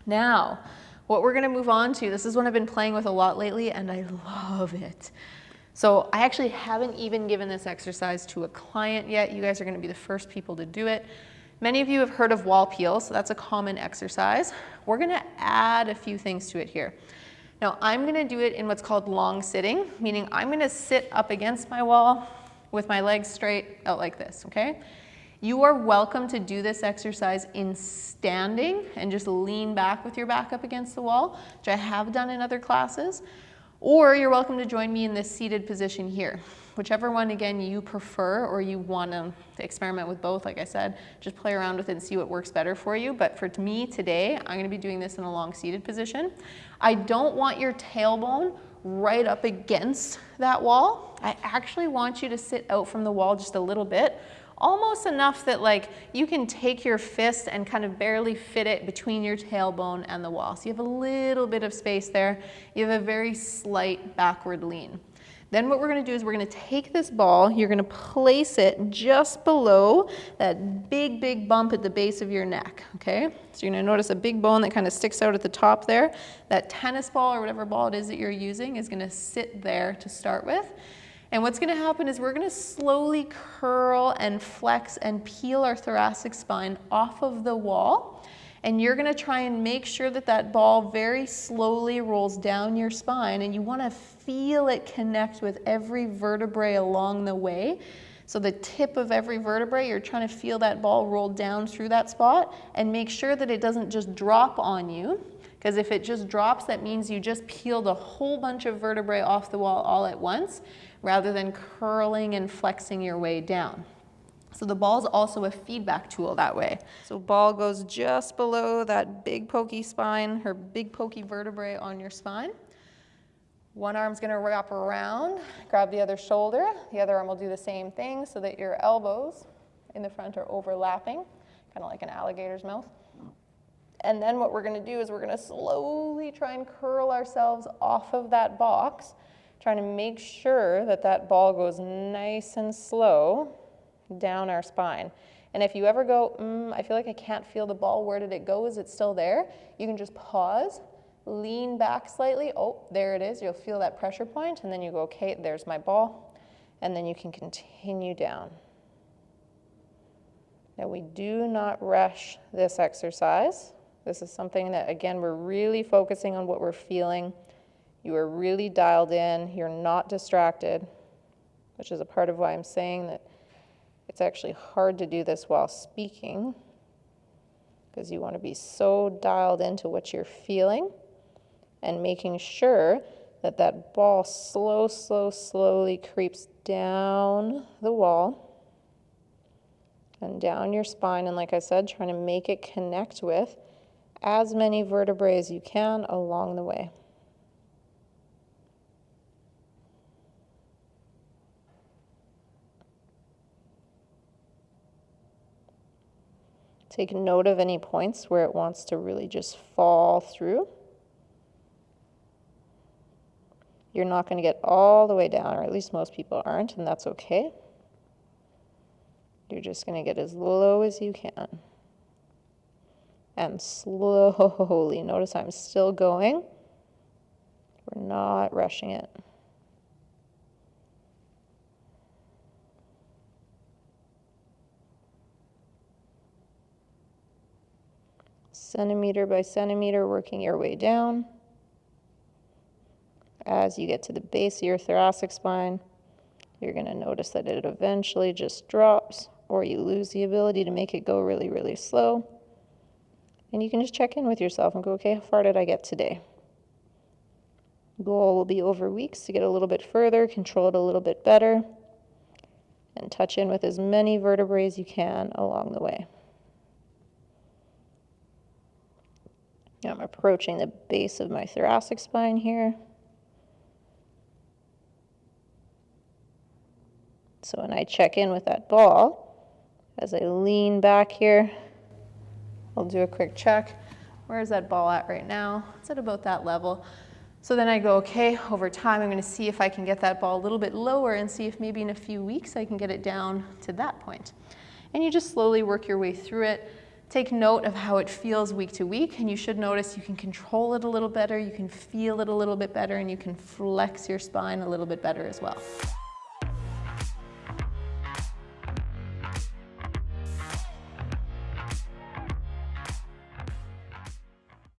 Now, what we're gonna move on to, this is one I've been playing with a lot lately and I love it. So I actually haven't even given this exercise to a client yet. You guys are gonna be the first people to do it. Many of you have heard of wall peel, so that's a common exercise. We're gonna add a few things to it here. Now I'm gonna do it in what's called long sitting, meaning I'm gonna sit up against my wall with my legs straight out like this, okay? You are welcome to do this exercise in standing and just lean back with your back up against the wall, which I have done in other classes. Or you're welcome to join me in this seated position here. Whichever one, again, you prefer, or you want to experiment with both, like I said, just play around with it and see what works better for you. But for me today, I'm going to be doing this in a long seated position. I don't want your tailbone right up against that wall. I actually want you to sit out from the wall just a little bit, almost enough that like you can take your fist and kind of barely fit it between your tailbone and the wall. So you have a little bit of space there. You have a very slight backward lean. Then what we're gonna do is we're gonna take this ball, you're gonna place it just below that big, big bump at the base of your neck, okay? So you're gonna notice a big bone that kind of sticks out at the top there. That tennis ball or whatever ball it is that you're using is gonna sit there to start with. And what's gonna happen is we're gonna slowly curl and flex and peel our thoracic spine off of the wall. And you're gonna try and make sure that that ball very slowly rolls down your spine, and you wanna feel it connect with every vertebrae along the way. So the tip of every vertebrae, you're trying to feel that ball roll down through that spot and make sure that it doesn't just drop on you. Because if it just drops, that means you just peeled a whole bunch of vertebrae off the wall all at once, rather than curling and flexing your way down. So the ball is also a feedback tool that way. So ball goes just below that big pokey spine, or big pokey vertebrae on your spine. One arm's gonna wrap around, grab the other shoulder. The other arm will do the same thing so that your elbows in the front are overlapping, kind of like an alligator's mouth. And then what we're gonna do is we're gonna slowly try and curl ourselves off of that box, trying to make sure that that ball goes nice and slow down our spine. And if you ever go, I feel like I can't feel the ball, where did it go? Is it still there? You can just pause, lean back slightly. Oh, there it is. You'll feel that pressure point, and then you go, okay, there's my ball. And then you can continue down. Now, we do not rush this exercise. This is something that, again, we're really focusing on what we're feeling. You are really dialed in. You're not distracted, which is a part of why I'm saying that it's actually hard to do this while speaking, because you want to be so dialed into what you're feeling and making sure that that ball slowly creeps down the wall and down your spine. And like I said, trying to make it connect with as many vertebrae as you can along the way. Take note of any points where it wants to really just fall through. You're not going to get all the way down, or at least most people aren't, and that's okay. You're just going to get as low as you can. And slowly, notice I'm still going. We're not rushing it. Centimeter by centimeter, working your way down. As you get to the base of your thoracic spine, you're going to notice that it eventually just drops, or you lose the ability to make it go really, really slow. And you can just check in with yourself and go, okay, how far did I get today? Goal will be over weeks to get a little bit further, control it a little bit better, and touch in with as many vertebrae as you can along the way. I'm approaching the base of my thoracic spine here. So when I check in with that ball, as I lean back here, I'll do a quick check. Where's that ball at right now? It's at about that level. So then I go, okay, over time I'm going to see if I can get that ball a little bit lower and see if maybe in a few weeks I can get it down to that point. And you just slowly work your way through it. Take note of how it feels week to week, and you should notice you can control it a little better, you can feel it a little bit better, and you can flex your spine a little bit better as well.